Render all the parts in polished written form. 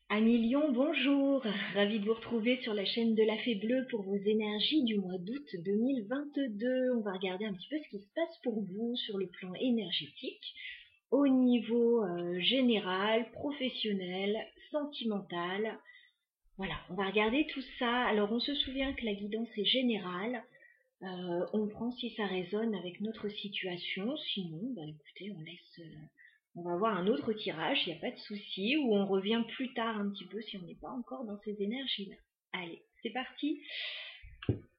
Amis Lion, bonjour! Ravie de vous retrouver sur la chaîne de la Fée Bleue pour vos énergies du mois d'août 2022. On va regarder un petit peu ce qui se passe pour vous sur le plan énergétique, au niveau général, professionnel, sentimental. Voilà, on va regarder tout ça. Alors on se souvient que la guidance est générale. On prend si ça résonne avec notre situation. Sinon, écoutez, on va voir un autre tirage, il n'y a pas de souci, ou on revient plus tard un petit peu si on n'est pas encore dans ces énergies-là. Allez, c'est parti.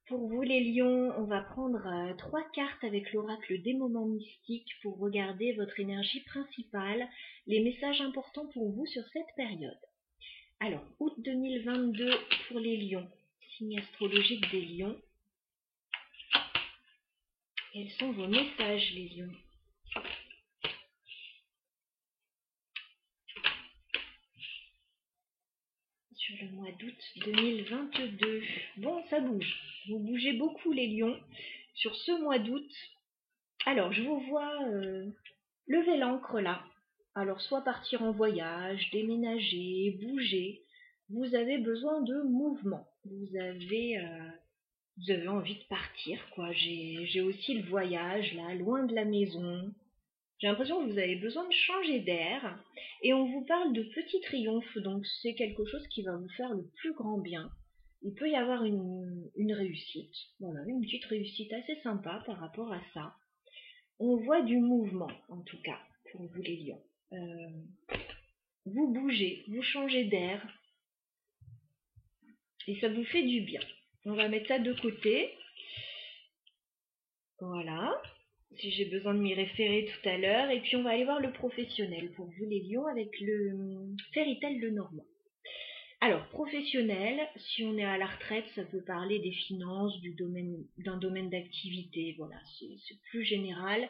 Pour vous les lions, on va prendre 3 cartes avec l'oracle des moments mystiques pour regarder votre énergie principale, les messages importants pour vous sur cette période. Alors, août 2022 pour les lions, signe astrologique des lions. Quels sont vos messages les lions ? Sur le mois d'août 2022. Bon, ça bouge. Vous bougez beaucoup les lions sur ce mois d'août. Alors, je vous vois lever l'ancre là. Alors, soit partir en voyage, déménager, bouger. Vous avez besoin de mouvement. Vous avez envie de partir, quoi. J'ai aussi le voyage là, loin de la maison. J'ai l'impression que vous avez besoin de changer d'air et on vous parle de petits triomphes, donc c'est quelque chose qui va vous faire le plus grand bien. Il peut y avoir une réussite, voilà, une petite réussite assez sympa par rapport à ça. On voit du mouvement, en tout cas, pour vous les lions. Vous bougez, vous changez d'air et ça vous fait du bien. On va mettre ça de côté. Voilà. Si j'ai besoin de m'y référer tout à l'heure. Et puis on va aller voir le professionnel pour vous les lions avec le Fairytale de Normand. Alors, professionnel, si on est à la retraite, ça peut parler des finances, d'un domaine d'activité. Voilà, c'est plus général.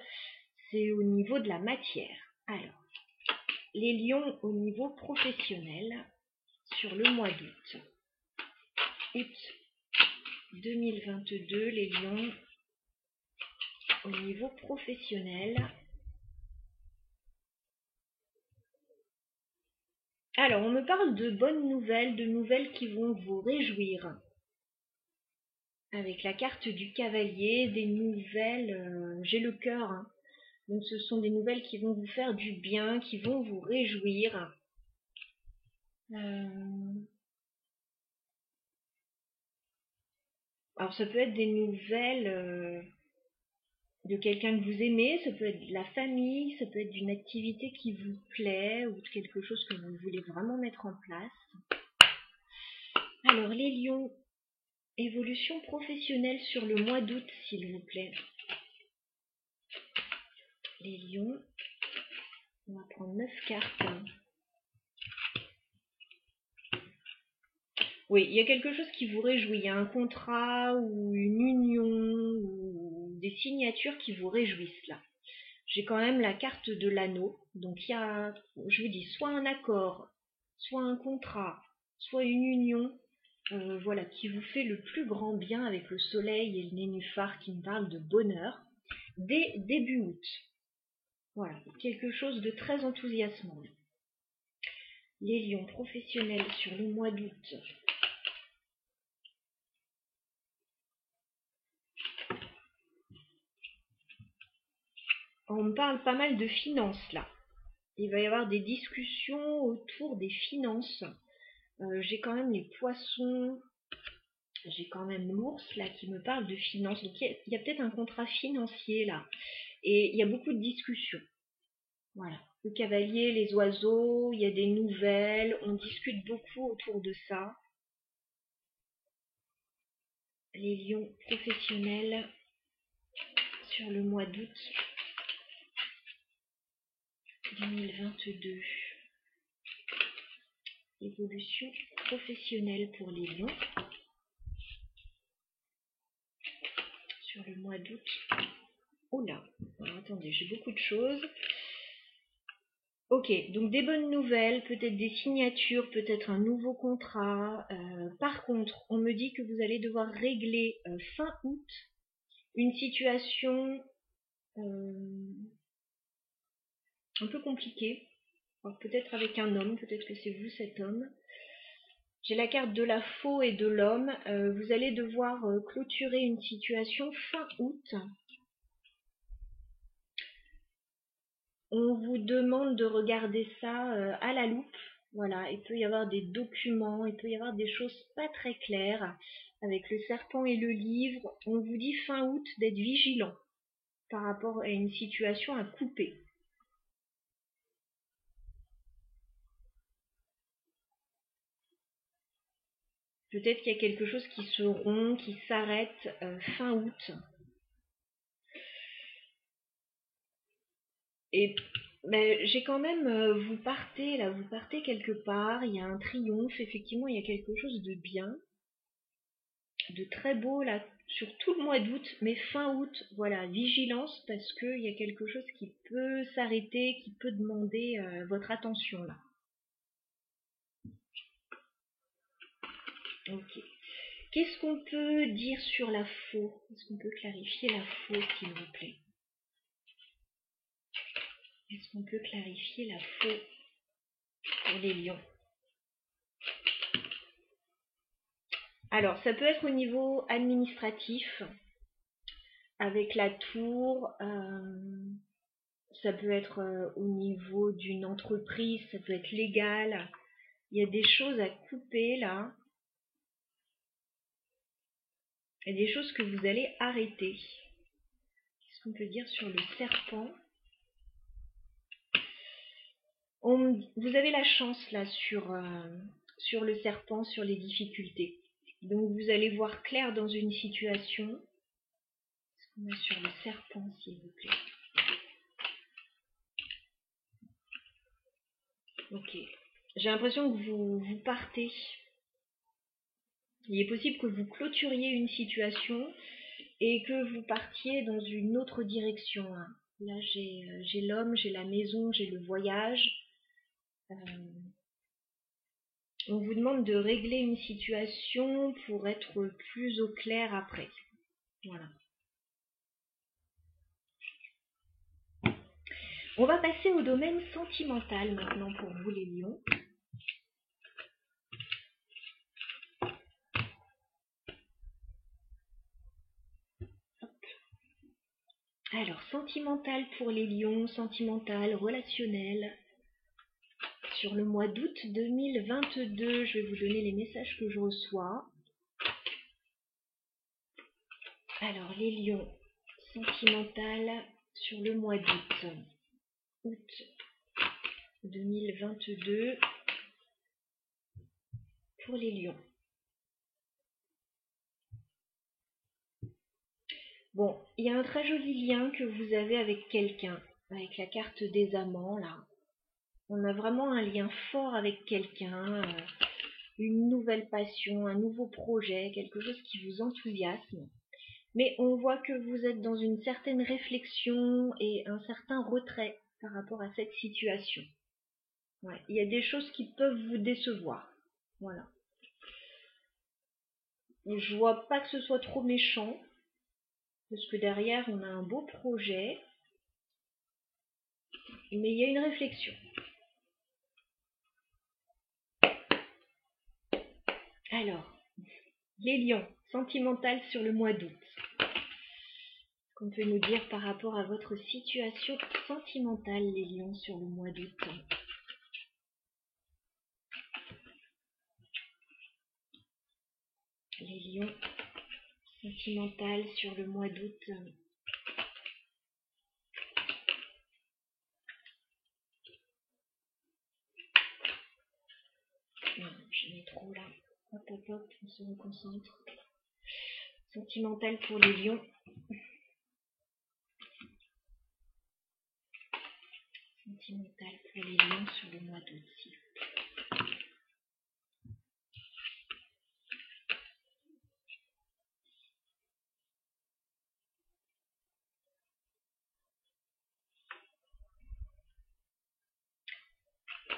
C'est au niveau de la matière. Alors, les lions au niveau professionnel sur le mois d'août. Août 2022, les lions au niveau professionnel. Alors, on me parle de bonnes nouvelles, de nouvelles qui vont vous réjouir. Avec la carte du cavalier, des nouvelles, j'ai le cœur. Hein. Donc, ce sont des nouvelles qui vont vous faire du bien, qui vont vous réjouir. Alors, ça peut être des nouvelles de quelqu'un que vous aimez, ça peut être de la famille, ça peut être d'une activité qui vous plaît ou de quelque chose que vous voulez vraiment mettre en place. Alors, les lions, évolution professionnelle sur le mois d'août, s'il vous plaît. Les lions, on va prendre 9 cartes. Oui, il y a quelque chose qui vous réjouit. Il y a un contrat ou une union ou des signatures qui vous réjouissent là. J'ai quand même la carte de l'anneau. Donc il y a, je vous dis, soit un accord, soit un contrat, soit une union, voilà, qui vous fait le plus grand bien avec le soleil et le nénuphar qui me parlent de bonheur dès début août. Voilà, quelque chose de très enthousiasmant. Les lions professionnels sur le mois d'août. On me parle pas mal de finances là. Il va y avoir des discussions autour des finances. J'ai quand même les poissons, j'ai quand même l'ours là qui me parle de finances. Donc il y a peut-être un contrat financier là. Et il y a beaucoup de discussions. Voilà. Le cavalier, les oiseaux, il y a des nouvelles, on discute beaucoup autour de ça. Les lions professionnels sur le mois d'août 2022. Évolution professionnelle pour les lions sur le mois d'août. Oula, alors attendez, j'ai beaucoup de choses. Ok, donc des bonnes nouvelles, peut-être des signatures, peut-être un nouveau contrat. Par contre, on me dit que vous allez devoir régler fin août une situation un peu compliquée. Alors peut-être avec un homme, peut-être que c'est vous cet homme. J'ai la carte de la faux et de l'homme. Vous allez devoir clôturer une situation fin août. On vous demande de regarder ça à la loupe. Voilà, il peut y avoir des documents, il peut y avoir des choses pas très claires. Avec le serpent et le livre, on vous dit fin août d'être vigilant par rapport à une situation à couper. Peut-être qu'il y a quelque chose qui se rompt, qui s'arrête fin août. Et ben, j'ai quand même, vous partez là, vous partez quelque part, il y a un triomphe, effectivement, il y a quelque chose de bien, de très beau là, sur tout le mois d'août, mais fin août, voilà, vigilance parce qu'il y a quelque chose qui peut s'arrêter, qui peut demander votre attention là. Ok. Qu'est-ce qu'on peut dire sur la faux? Est-ce qu'on peut clarifier la faux, s'il vous plaît? Est-ce qu'on peut clarifier la faux pour les lions? Alors, ça peut être au niveau administratif, avec la tour, ça peut être au niveau d'une entreprise, ça peut être légal. Il y a des choses à couper là. Il y a des choses que vous allez arrêter. Qu'est-ce qu'on peut dire sur le serpent? Vous avez la chance là sur le serpent, sur les difficultés. Donc vous allez voir clair dans une situation. Qu'est-ce qu'on a sur le serpent, s'il vous plaît? Ok. J'ai l'impression que vous partez. Il est possible que vous clôturiez une situation et que vous partiez dans une autre direction. Là, j'ai l'homme, j'ai la maison, j'ai le voyage. On vous demande de régler une situation pour être plus au clair après. Voilà. On va passer au domaine sentimental maintenant pour vous les lions. Alors, sentimental pour les lions, sentimental, relationnel. Sur le mois d'août 2022, je vais vous donner les messages que je reçois. Alors, les lions, sentimental sur le mois d'août. Août 2022 pour les lions. Bon, il y a un très joli lien que vous avez avec quelqu'un, avec la carte des amants là. On a vraiment un lien fort avec quelqu'un, une nouvelle passion, un nouveau projet, quelque chose qui vous enthousiasme. Mais on voit que vous êtes dans une certaine réflexion et un certain retrait par rapport à cette situation. Ouais, il y a des choses qui peuvent vous décevoir. Voilà. Je vois pas que ce soit trop méchant, parce que derrière on a un beau projet, mais il y a une réflexion. Alors, les lions, sentimental sur le mois d'août. Qu'on peut nous dire par rapport à votre situation sentimentale, les lions, sur le mois d'août? Les lions, sentimental sur le mois d'août. Non, je mets trop là. Hop, hop, hop, on se reconcentre. Sentimental pour les lions. Sentimental pour les lions sur le mois d'août.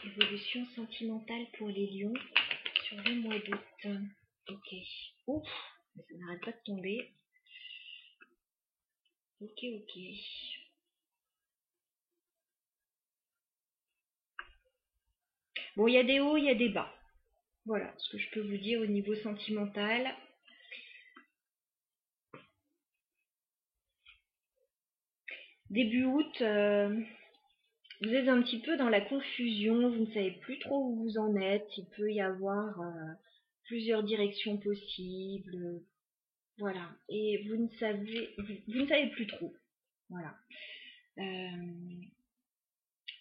Évolution sentimentale pour les lions sur le mois d'août. Ok. Ouf, ça n'arrête pas de tomber. Ok, ok. Bon, il y a des hauts, il y a des bas. Voilà ce que je peux vous dire au niveau sentimental. Début août, vous êtes un petit peu dans la confusion, vous ne savez plus trop où vous en êtes. Il peut y avoir plusieurs directions possibles. Voilà. Et vous ne savez plus trop. Voilà.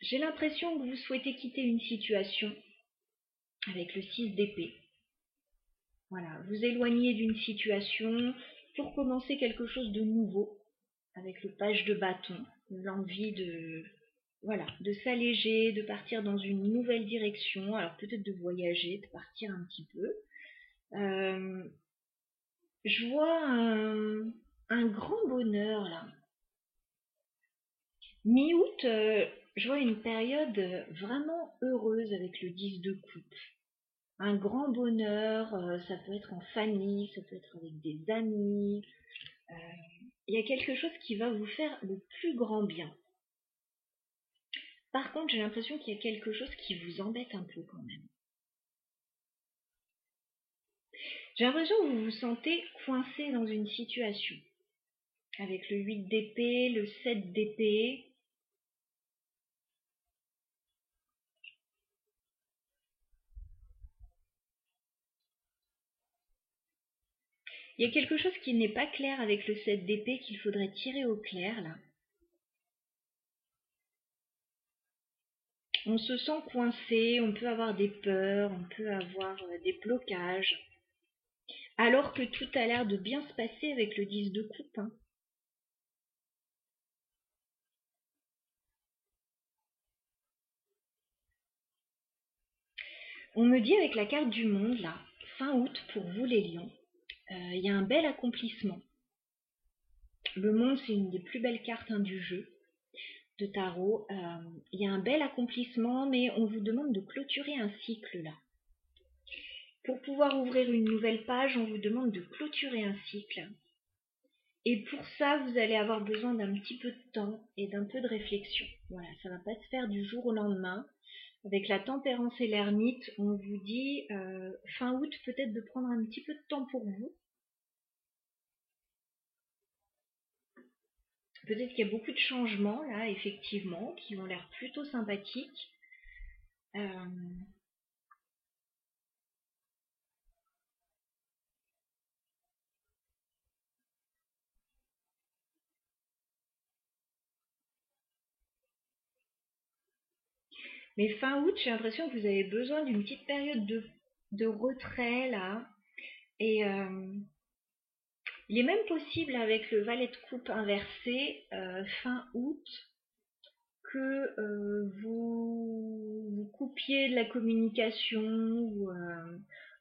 J'ai l'impression que vous souhaitez quitter une situation avec le 6 d'épée. Voilà, vous éloignez d'une situation pour commencer quelque chose de nouveau avec le page de bâton, l'envie de s'alléger, de partir dans une nouvelle direction, alors peut-être de voyager, de partir un petit peu. Je vois un grand bonheur là. Mi-août, je vois une période vraiment heureuse avec le 10 de coupe. Un grand bonheur, ça peut être en famille, ça peut être avec des amis. Il y a quelque chose qui va vous faire le plus grand bien. Par contre, j'ai l'impression qu'il y a quelque chose qui vous embête un peu quand même. J'ai l'impression que vous vous sentez coincé dans une situation. Avec le 8 d'épée, le 7 d'épée. Il y a quelque chose qui n'est pas clair avec le 7 d'épée qu'il faudrait tirer au clair là. On se sent coincé, on peut avoir des peurs, on peut avoir des blocages. Alors que tout a l'air de bien se passer avec le 10 de coupe. Hein. On me dit avec la carte du monde, là, fin août pour vous les lions, il y a un bel accomplissement. Le monde, c'est une des plus belles cartes du jeu de tarot. Il y a un bel accomplissement, mais on vous demande de clôturer un cycle là. Pour pouvoir ouvrir une nouvelle page, on vous demande de clôturer un cycle. Et pour ça, vous allez avoir besoin d'un petit peu de temps et d'un peu de réflexion. Voilà, ça ne va pas se faire du jour au lendemain. Avec la tempérance et l'ermite, on vous dit fin août peut-être de prendre un petit peu de temps pour vous. Peut-être qu'il y a beaucoup de changements là, effectivement, qui ont l'air plutôt sympathiques. Mais fin août, j'ai l'impression que vous avez besoin d'une petite période de retrait là. Et il est même possible avec le valet de coupe inversé fin août que vous coupiez de la communication ou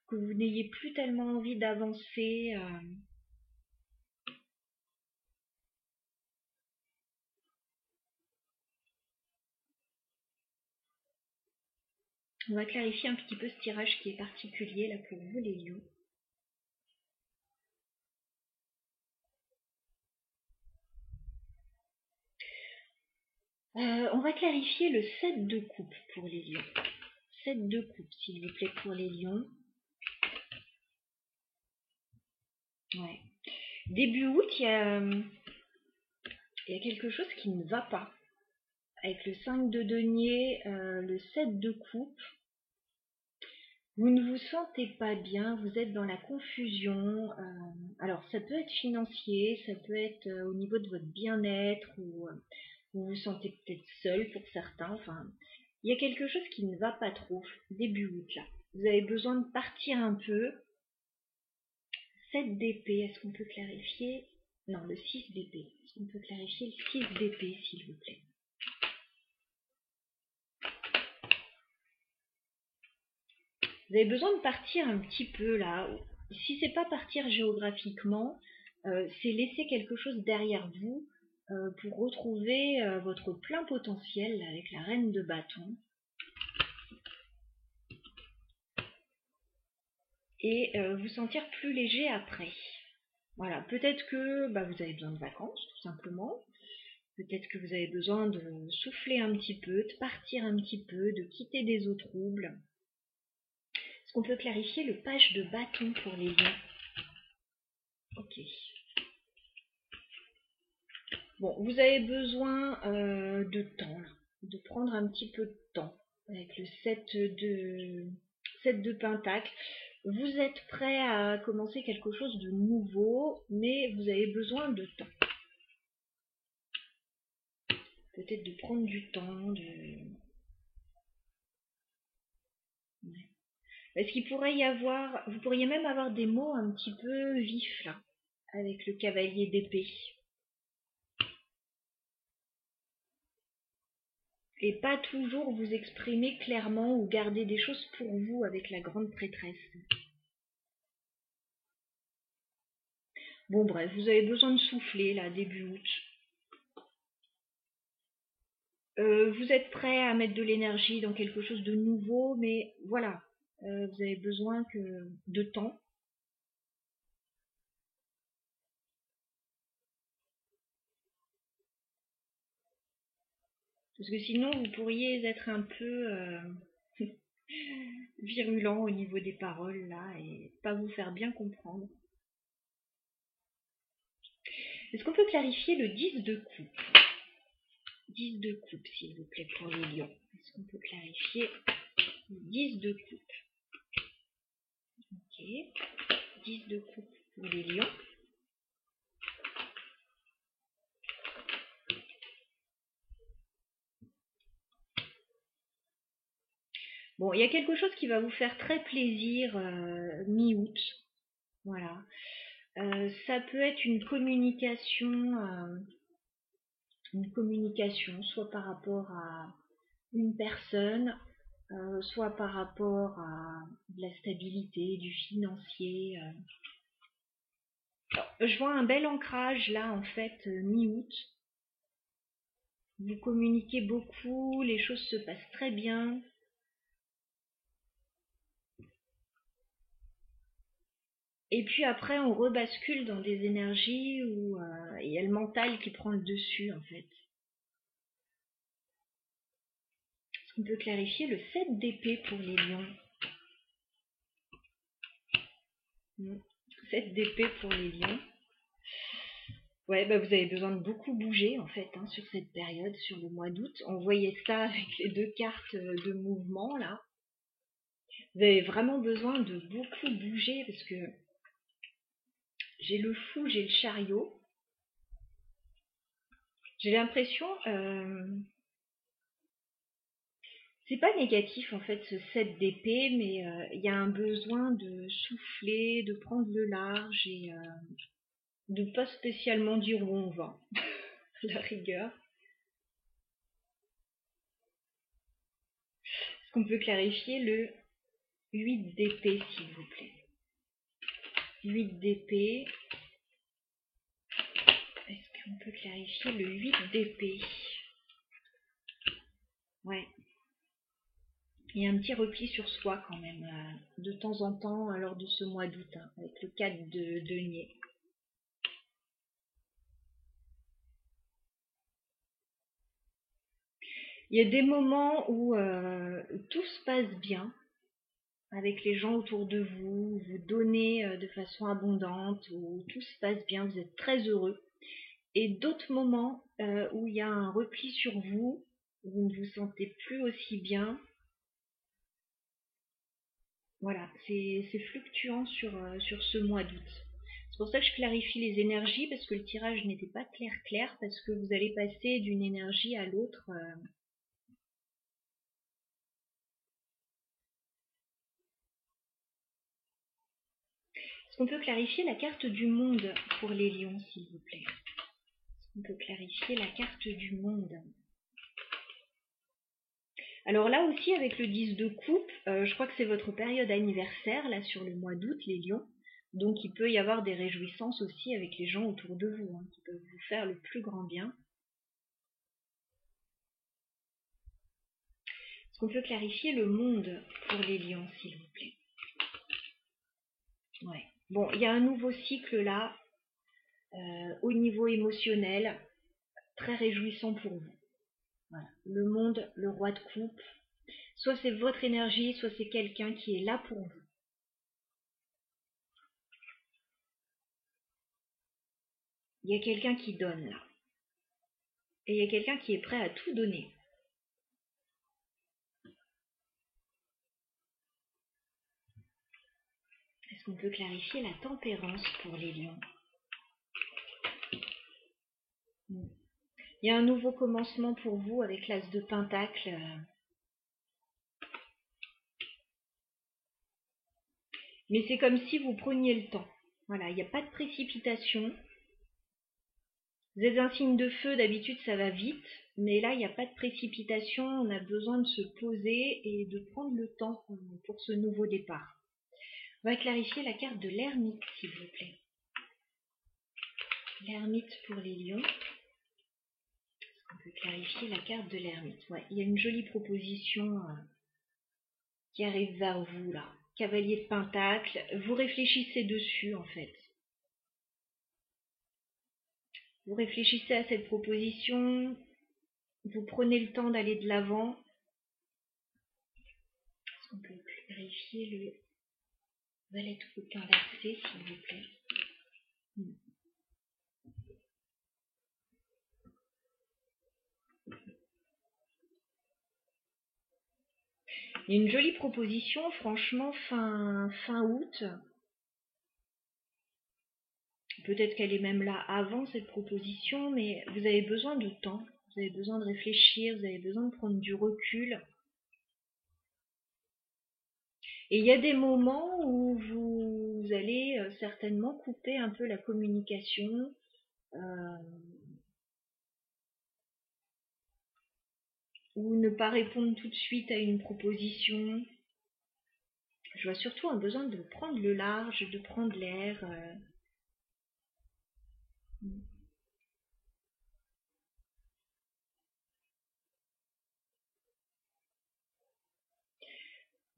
que vous n'ayez plus tellement envie d'avancer. On va clarifier un petit peu ce tirage qui est particulier là pour vous les lions. On va clarifier le 7 de coupe pour les lions. 7 de coupe, s'il vous plaît, pour les lions. Ouais. Début août, il y a quelque chose qui ne va pas. Avec le 5 de denier, le 7 de coupe. Vous ne vous sentez pas bien, vous êtes dans la confusion. Alors, ça peut être financier, ça peut être au niveau de votre bien-être, ou vous vous sentez peut-être seul pour certains. Enfin, il y a quelque chose qui ne va pas trop début août là. Vous avez besoin de partir un peu. 7 d'épée, est-ce qu'on peut clarifier? Non, le 6 d'épée. Est-ce qu'on peut clarifier le 6 d'épée, s'il vous plaît? Vous avez besoin de partir un petit peu là. Si c'est pas partir géographiquement, c'est laisser quelque chose derrière vous pour retrouver votre plein potentiel avec la reine de bâton. Et vous sentir plus léger après. Voilà, peut-être que vous avez besoin de vacances, tout simplement. Peut-être que vous avez besoin de souffler un petit peu, de partir un petit peu, de quitter des eaux troubles. Est-ce qu'on peut clarifier le page de bâton pour les lions? Ok. Bon, vous avez besoin de temps, là, de prendre un petit peu de temps avec le 7 de pentacle. Vous êtes prêt à commencer quelque chose de nouveau, mais vous avez besoin de temps. Peut-être de prendre du temps, Est-ce qu'il pourrait y avoir... Vous pourriez même avoir des mots un petit peu vifs, là, avec le cavalier d'épée. Et pas toujours vous exprimer clairement ou garder des choses pour vous avec la grande prêtresse. Bon bref, vous avez besoin de souffler là, début août. Vous êtes prêt à mettre de l'énergie dans quelque chose de nouveau, mais voilà, vous avez besoin de temps. Parce que sinon, vous pourriez être un peu virulent au niveau des paroles là et pas vous faire bien comprendre. Est-ce qu'on peut clarifier le 10 de coupe? 10 de coupe, s'il vous plaît, pour les lions. Est-ce qu'on peut clarifier le 10 de coupe? Ok. 10 de coupe pour les lions. Bon, il y a quelque chose qui va vous faire très plaisir mi-août. Voilà. Ça peut être une communication, soit par rapport à une personne, soit par rapport à de la stabilité, du financier. Je vois un bel ancrage là, en fait, mi-août. Vous communiquez beaucoup, les choses se passent très bien. Et puis après, on rebascule dans des énergies où il y a le mental qui prend le dessus, en fait. Est-ce qu'on peut clarifier le 7 d'épée pour les lions? 7 d'épée pour les lions. Ouais, bah vous avez besoin de beaucoup bouger, en fait, sur cette période, sur le mois d'août. On voyait ça avec les deux cartes de mouvement, là. Vous avez vraiment besoin de beaucoup bouger, parce que j'ai le fou, j'ai le chariot. J'ai l'impression... c'est pas négatif en fait ce 7 d'épée, mais il y a un besoin de souffler, de prendre le large et de pas spécialement dire où on va, à la rigueur. Est-ce qu'on peut clarifier le 8 d'épée s'il vous plaît? 8 d'épée. Est-ce qu'on peut clarifier le 8 d'épée? Ouais. Il y a un petit repli sur soi quand même, de temps en temps, lors de ce mois d'août, avec le 4 de denier. Il y a des moments où tout se passe bien avec les gens autour de vous, vous donnez de façon abondante, où tout se passe bien, vous êtes très heureux. Et d'autres moments où il y a un repli sur vous, où vous ne vous sentez plus aussi bien. Voilà, c'est fluctuant sur ce mois d'août. C'est pour ça que je clarifie les énergies, parce que le tirage n'était pas clair, parce que vous allez passer d'une énergie à l'autre. Est-ce qu'on peut clarifier la carte du monde pour les lions, s'il vous plaît? Est-ce qu'on peut clarifier la carte du monde? Alors là aussi, avec le 10 de coupe, je crois que c'est votre période anniversaire, là, sur le mois d'août, les lions. Donc il peut y avoir des réjouissances aussi avec les gens autour de vous, qui peuvent vous faire le plus grand bien. Est-ce qu'on peut clarifier le monde pour les lions, s'il vous plaît? Ouais. Bon, il y a un nouveau cycle là, au niveau émotionnel. très réjouissant pour vous. Voilà. Le monde, le roi de coupe, soit c'est votre énergie, soit c'est quelqu'un qui est là pour vous. Il y a quelqu'un qui donne là. Et il y a quelqu'un qui est prêt à tout donner. Est-ce qu'on peut clarifier la tempérance pour les lions? Il y a un nouveau commencement pour vous avec l'as de pentacle. Mais c'est comme si vous preniez le temps. Voilà, il n'y a pas de précipitation. Vous êtes un signe de feu, d'habitude ça va vite. Mais là, il n'y a pas de précipitation. On a besoin de se poser et de prendre le temps pour ce nouveau départ. On va clarifier la carte de l'ermite, s'il vous plaît. L'ermite pour les lions. On peut clarifier la carte de l'ermite. Ouais, il y a une jolie proposition qui arrive vers vous là. Cavalier de pentacle. Vous réfléchissez dessus en fait. Vous réfléchissez à cette proposition. Vous prenez le temps d'aller de l'avant. Est-ce qu'on peut clarifier le valet de coupe inversé, s'il vous plaît? Il y a une jolie proposition, franchement, fin août. Peut-être qu'elle est même là avant cette proposition, mais vous avez besoin de temps. Vous avez besoin de réfléchir, vous avez besoin de prendre du recul. Et il y a des moments où vous allez certainement couper un peu la communication. Ou ne pas répondre tout de suite à une proposition. Je vois surtout un besoin de prendre le large, de prendre l'air.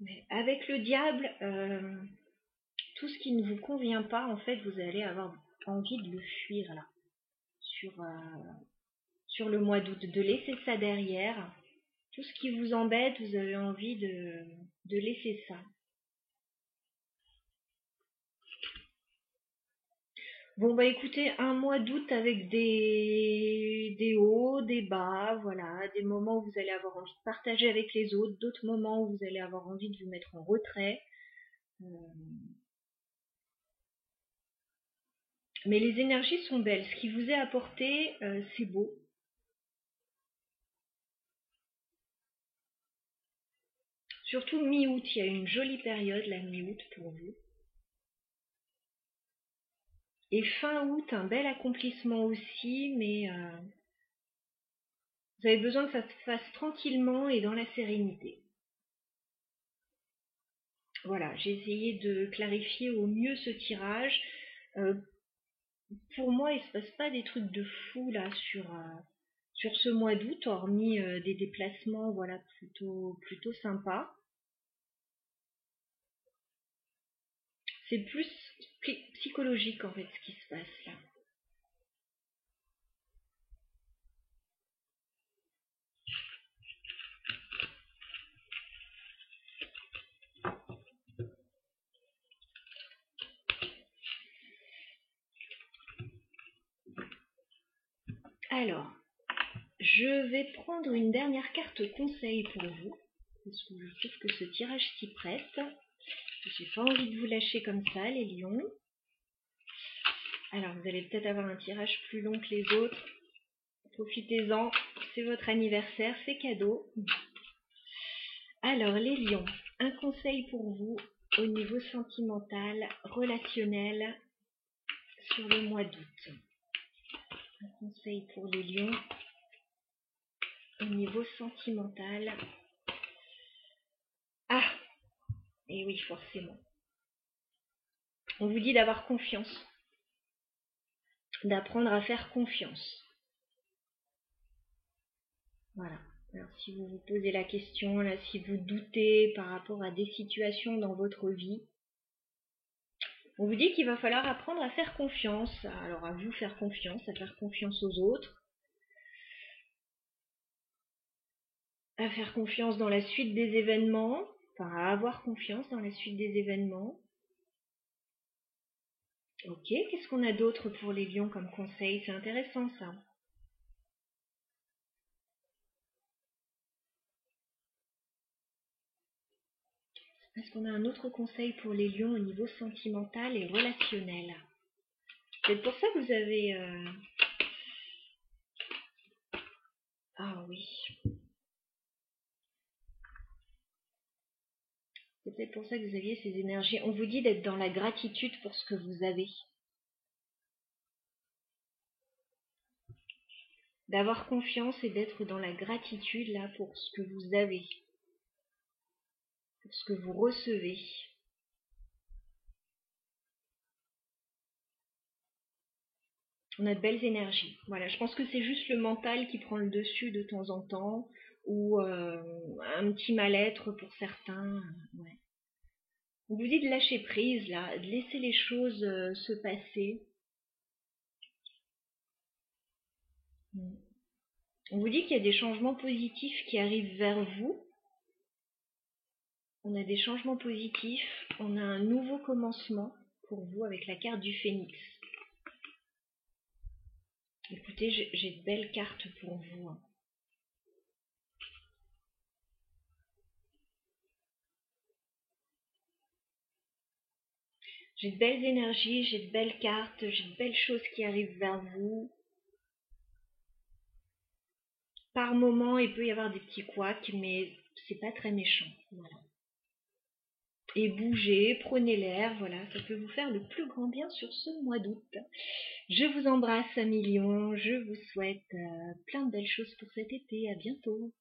Mais avec le diable, tout ce qui ne vous convient pas, en fait, vous allez avoir envie de le fuir là, sur le mois d'août, de laisser ça derrière. Tout ce qui vous embête, vous avez envie de laisser ça. Bon bah écoutez, un mois d'août avec des hauts, des bas, voilà, des moments où vous allez avoir envie de partager avec les autres, d'autres moments où vous allez avoir envie de vous mettre en retrait. Mais les énergies sont belles. Ce qui vous est apporté, c'est beau. Surtout mi-août, il y a une jolie période, la mi-août pour vous. Et fin août, un bel accomplissement aussi, mais vous avez besoin que ça se fasse tranquillement et dans la sérénité. Voilà, j'ai essayé de clarifier au mieux ce tirage. Pour moi, il se passe pas des trucs de fou là sur ce mois d'août, hormis des déplacements, voilà, plutôt sympa. C'est plus psychologique en fait ce qui se passe là. Alors, je vais prendre une dernière carte conseil pour vous, parce que je trouve que ce tirage s'y prête. J'ai pas envie de vous lâcher comme ça, les lions. Alors, vous allez peut-être avoir un tirage plus long que les autres. Profitez-en, c'est votre anniversaire, c'est cadeau. Alors, les lions, un conseil pour vous au niveau sentimental, relationnel, sur le mois d'août. Un conseil pour les lions au niveau sentimental. Ah, et oui, forcément. On vous dit d'avoir confiance, d'apprendre à faire confiance. Voilà. Alors si vous vous posez la question, là, si vous doutez par rapport à des situations dans votre vie, on vous dit qu'il va falloir apprendre à faire confiance. Alors à vous faire confiance, à faire confiance aux autres. à faire confiance dans la suite des événements, enfin à avoir confiance dans la suite des événements. Ok, qu'est-ce qu'on a d'autre pour les lions comme conseil? C'est intéressant ça. Est-ce qu'on a un autre conseil pour les lions au niveau sentimental et relationnel? C'est pour ça que vous avez... Ah oui. C'est peut-être pour ça que vous aviez ces énergies. On vous dit d'être dans la gratitude pour ce que vous avez. D'avoir confiance et d'être dans la gratitude là pour ce que vous avez. Pour ce que vous recevez. On a de belles énergies. Voilà, je pense que c'est juste le mental qui prend le dessus de temps en temps. Ou un petit mal-être pour certains. Ouais. On vous dit de lâcher prise là, de laisser les choses se passer. On vous dit qu'il y a des changements positifs qui arrivent vers vous. On a des changements positifs. On a un nouveau commencement pour vous avec la carte du phénix. Écoutez, j'ai de belles cartes pour vous. J'ai de belles énergies, j'ai de belles cartes, j'ai de belles choses qui arrivent vers vous. Par moment, il peut y avoir des petits couacs, mais c'est pas très méchant. Voilà. Et bougez, prenez l'air, voilà, ça peut vous faire le plus grand bien sur ce mois d'août. Je vous embrasse à millions, je vous souhaite plein de belles choses pour cet été, à bientôt.